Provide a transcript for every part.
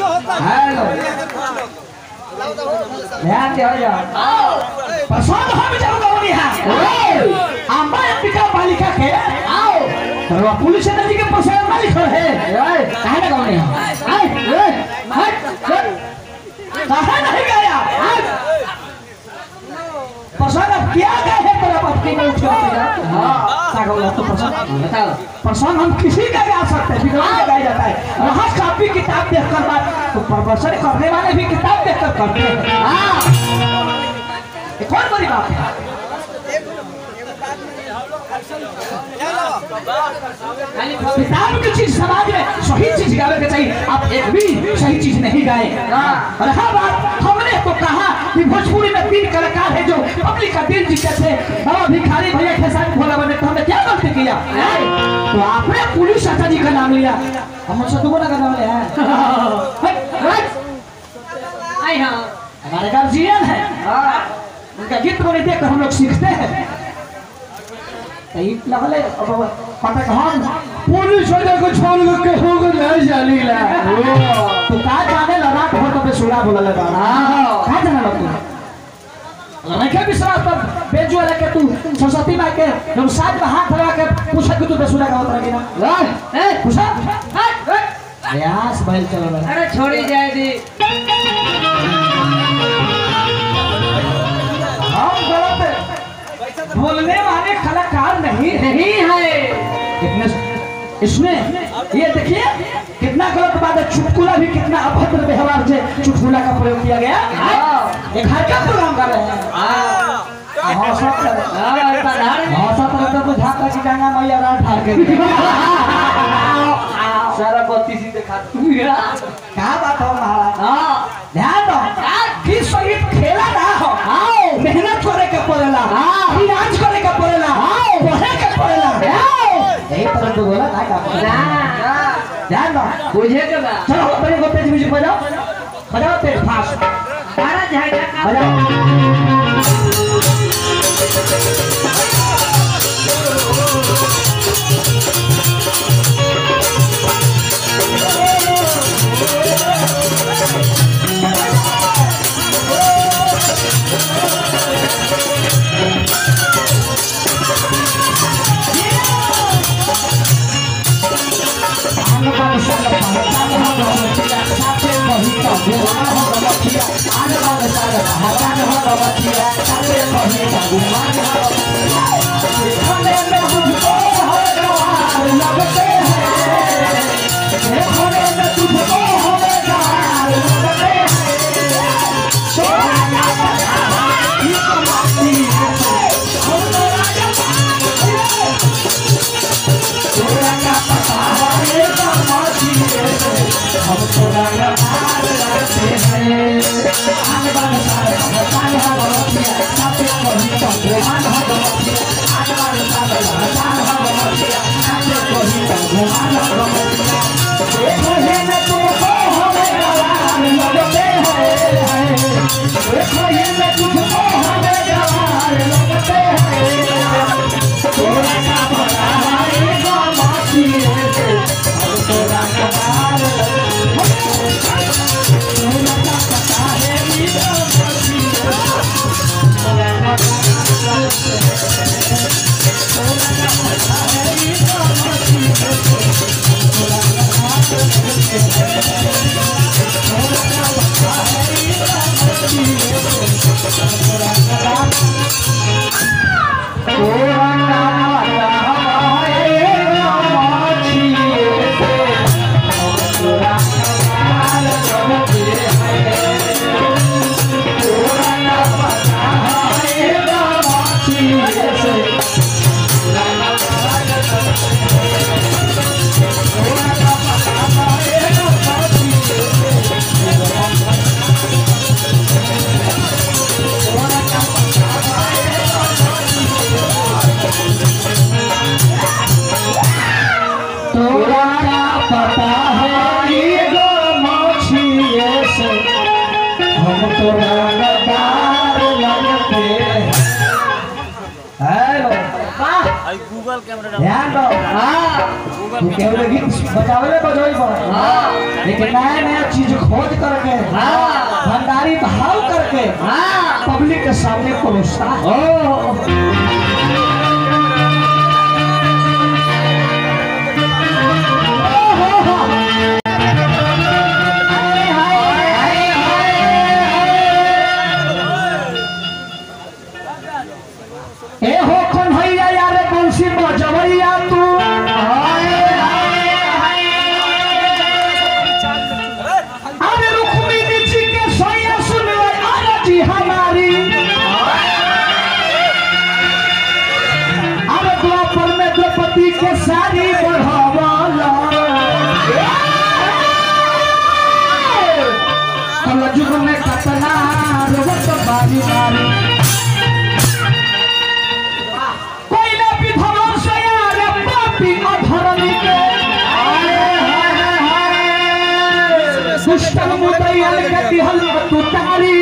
Hello ध्यान दे जा पसंद हम जाऊंगा यहाँ आंबा पिका बालिका के आओ तो पुलिस नदी के पसंद मालिक है कहाँ ना गाँव कहाँ नहीं गया पसंद अब क्या गए है तेरा पत्नी में उठ तो पसंद हम किसी का गा सकते हैं गाया जाता है वहाँ काफी किताब देखकर बात तो प्रदर्शन करने वाले भी किताब देखकर करते हैं कौन बड़ी बात है किताब की चीज समाज में सही चीज गावे के चाहिए आप एक भी सही चीज नहीं गाए और हाँ बात हमने तो कहा कि भोजपुरी में 3 कलाकार है जो पब्लिक का दिल जीते थे और भिखारी भैया खेसारी भोला बने तो हमने क्या गलती किया तो आपने पुलिस चाचा जी का नाम लिया हम उससे दोगुना का नाम लिया हमारे गार्जियन है उनका गीत को देख कर हम लोग सीखते हैं लगले पता हम पुलिस वाले को छोड़ के हो गए जाली ला तो का जाने लगा तो तो बेसुरा बोला लगा का जाने लगा नहीं के विश्वास पर बेजू वाला के तू सरस्वती माई के जब साथ में हाथ लगा के पूछा कि तू बेसुरा का होता है ना ए पूछा प्रयास बैल चलो अरे छोड़ी जाए दी हम गलत बोलने वाले कलाकार नहीं है कितने इसमें ये देखिए कितना गलत बात है चुटकुला भी कितना अभद्र व्यवहार से चुटकुला का प्रयोग किया गया एक घर का प्रोग्राम कर रहे हैं सारा बत्ती सी देखा क्या बात हो महाराज ध्यान दो कि संगीत खेला ना हो मेहनत करे के पड़ेला इलाज करे के पड़ेला पढ़े के पड़ेला यही तरह तो बोला ना ध्यान दो बुझे के बा चलो अपने को तेज म्यूजिक बजाओ तेज फास्ट सारा जाएगा बजाओ ध्यान दो तू केवल गीत बजावे बजाई पर लेकिन नया नया चीज खोज करके भंडारी भाव करके पब्लिक के सामने परोसता ए हो कौन भैया यार बंसी बजवैया तू अरे रुक्मिणी जी के सैया सुनवे अरे जी हमारी अरे द्वापर में द्रौपदी के सारी बढ़ावाला कलयुग में कतना रोवत बारी बारी दुष्टम मुदैयल के दिहल तू तारी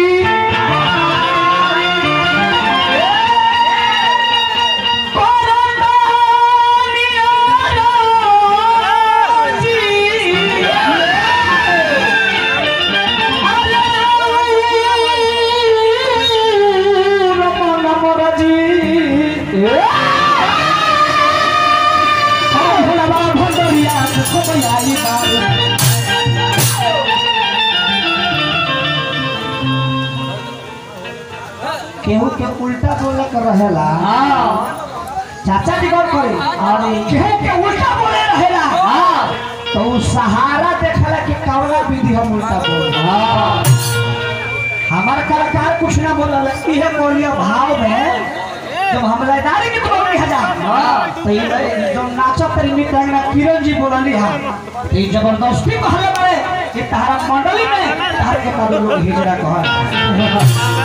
केहू के उल्टा बोले कर रहेला चाचा जी गौर करे अरे केहू के उल्टा बोले रहेला तो सहारा देखला कि कवला विधि हम उल्टा बोल हमार कलाकार कुछ ना बोलल इहे बोलिया भाव में जब हम लयदारी की बोल रही हजार तो ये जो नाचत रिमी टाइम किरण जी बोलली हां ये जबरदस्ती कहले बड़े कि तारा मंडली में तार के कादो लोग हिजड़ा कह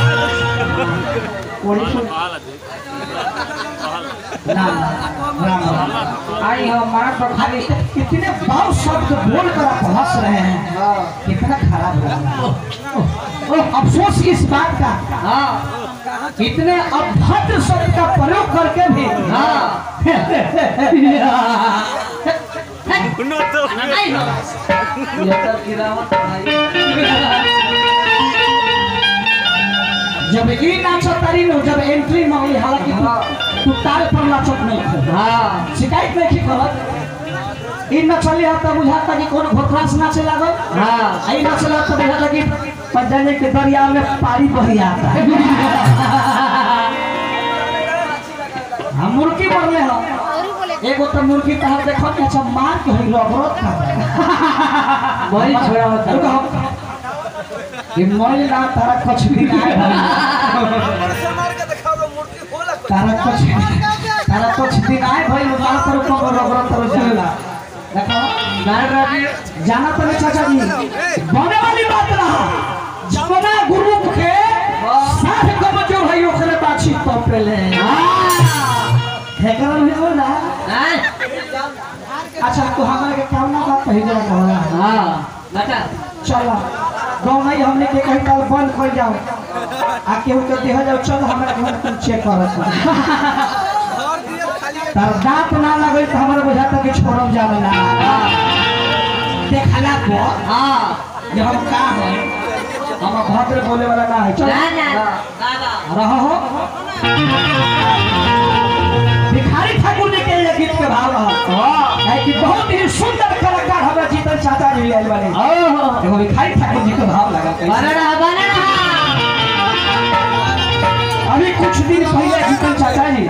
आई हो मार तो खाली कितने भाव शब्द बोल कर आप हंस रहे हैं कितना खराब लगा अफसोस इस बात का इतने अभद्र शब्द का प्रयोग करके भी जब ये नाचत तारी नो जब एंट्री मांगली हालांकि तू ताल पर नाचत नहीं शिकायत नहीं की करत इन नचली हां त बुझाता कि कौन घोखरास नाचे लागल आई नचला त बुझाता कि पंजाने के दरिया में पारी बही आता हम मुर्गी बोले हम एगो त मुर्गी तहर देखो कि अच्छा मार के होई रगरत का बड़ी छोड़ा होता ये मोल ना तारा कुछ भी ना तारा कुछ दिन आए भाई मार पर ऊपर रगरत तर चला देखो नारायण जाना तो चाचा जी बने वाली बात रहा जमुना गुरु के साथ कम जो है ओकरे बाछी तो पहले हेकर भी हो ना अच्छा तो हमारे के काम ना बात कही जरा कहला हां बेटा चलो गांव में हमने के कहीं काल बंद कर जाओ आ केहू के देह जाओ चल हमरा घर तुम चेक करत तर दांत ना लगे तो हमरा बुझाता कि छोड़ब जावे ना देखला को हां ये हम का है हम भद्र बोले वाला ना है चल ना रहो भिखारी ठाकुर जी के ये गीत के भाव है कि बहुत ही सुंदर कलाकार हमरा जीतन चाचा जी आइल वाले देखो भिखारी ठाकुर जी का भाव लगा बना अभी कुछ दिन पहले जीतन चाचा जी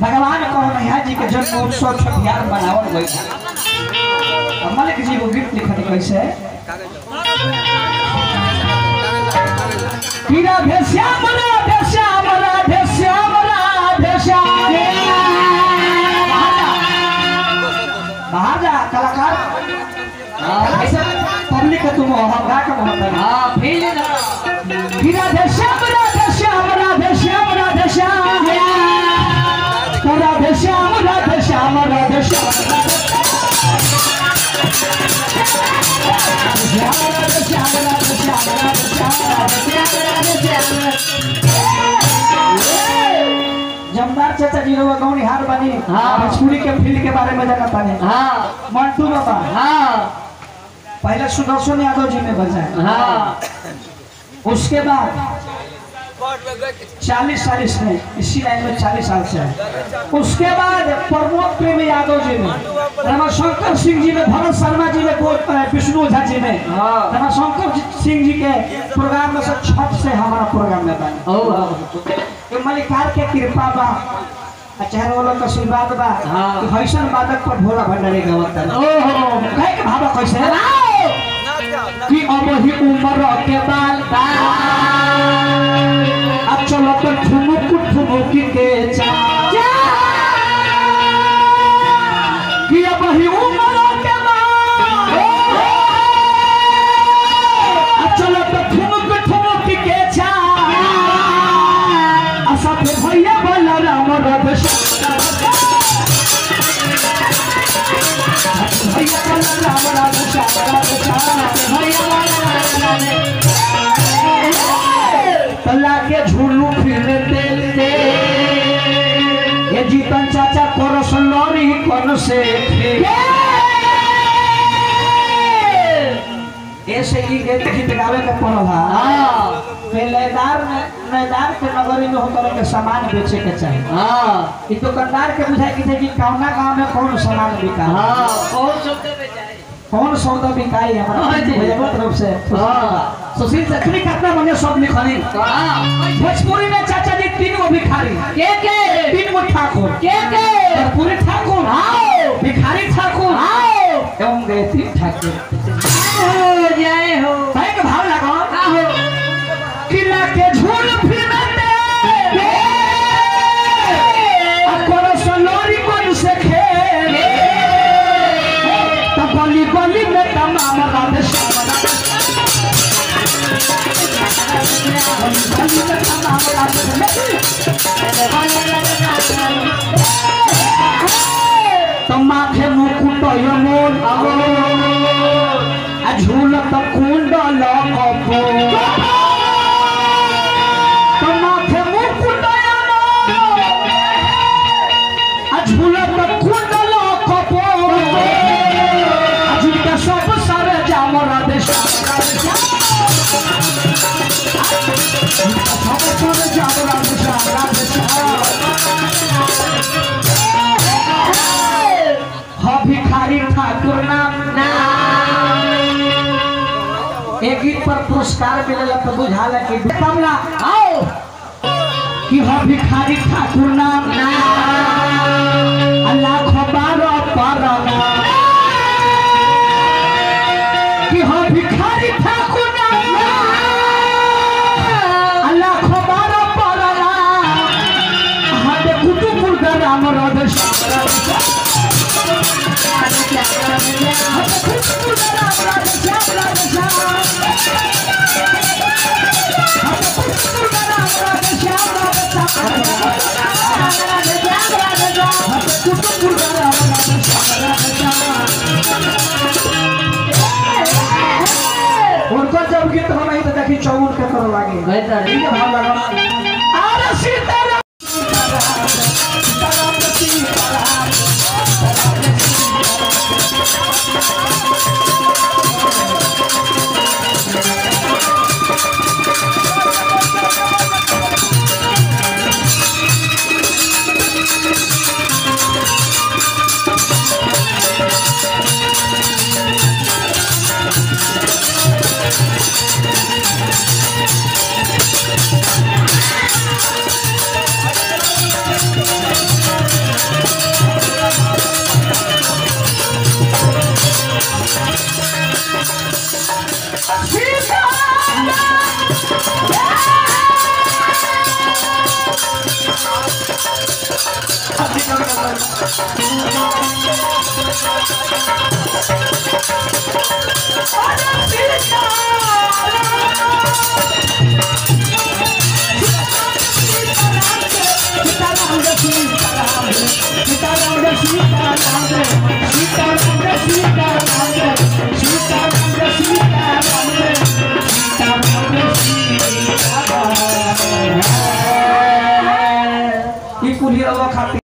भगवान कन्हैया जी के जन्म उत्सव छठियार मनावल गई मलिक जी वो गीत लिखत कैसे कीरा भेस्या मना भेस्या मना भेस्या मना भेस्या बाहर जा कलाकार ऐसे पब्लिक तुम हम गा के बहुत हां फील ना कीरा भेस्या मना भेस्या मना भेस्या मना भेस्या पूरा भेश्याम राधे श्याम जमदार चाचा जी लोग गाँव निहार बनी भोजपुरी के फील्ड के बारे में जानता है। मंटू बाबा पहले सुदर्शन यादव जी में बजाए, उसके बाद 40 में इसी लाइन में 40 साल से है। उसके बाद प्रमोद प्रेम यादव जी में, रमाशंकर सिंह जी में, भरत शर्मा जी में, विष्णु झा जी में, रमाशंकर सिंह जी के प्रोग्राम में से छठ से हमारा प्रोग्राम में बने। मलिकार के कृपा बा, चाहे वो लोग का आशीर्वाद बा कि हईसन बादक पर भोला भंडारी गवता कहे के भावा कैसे कि अब ही उम्र के बाल अब चलो तो ठुमुक के कि अब ही उम्र के बाल अब चलो तो ठुमुक के सब भैया बोला राम रथ भैया बोला राम तला के झूलू फिरने तेलते ये जीतन चाचा कोरस लॉरी कौन से ऐसे ही गीत गावे का पड़ला। मैदान के नगरी में होकर के सामान बेचे के चाहिए। दुकानदार के बुझाए कि कौना गाँव में कौन सामान बिका, कौन सौदा बिकाई हमारा तरफ से। सुशील चक्री कितना मने सब लिखनी भोजपुरी में चाचा जी 3 गो भिखारी के 3 गो ठाकुर के पूरे ठाकुर भिखारी ठाकुर एवं गए ठाकुर जय हो भाई का भाव लगो किला के झूल फिरते और सलोरी कौन से खेले तो गली गली में तमाम राधे श्याम तो माथे मुकुट यमोन झूल तो कुंडल कपो तो माथे मुकुट झूल तो कुंडल कपो झूठा सब सारे जाम राधे सब सारे जाम राधे भिखारी ठाकुर नाम एक गीत पर पुरस्कार मिलेला तो बुझाला कि कमला आओ कि भिखारी ठाकुर नाम अल्लाह खबर परना कि भिखारी ठाकुर नाम अल्लाह खबर परना हटे कुतुपुर का राम रद उनको जब गीत हो नहीं तो देखी चौगुन के तरह लागे भाव लगा रवा खाती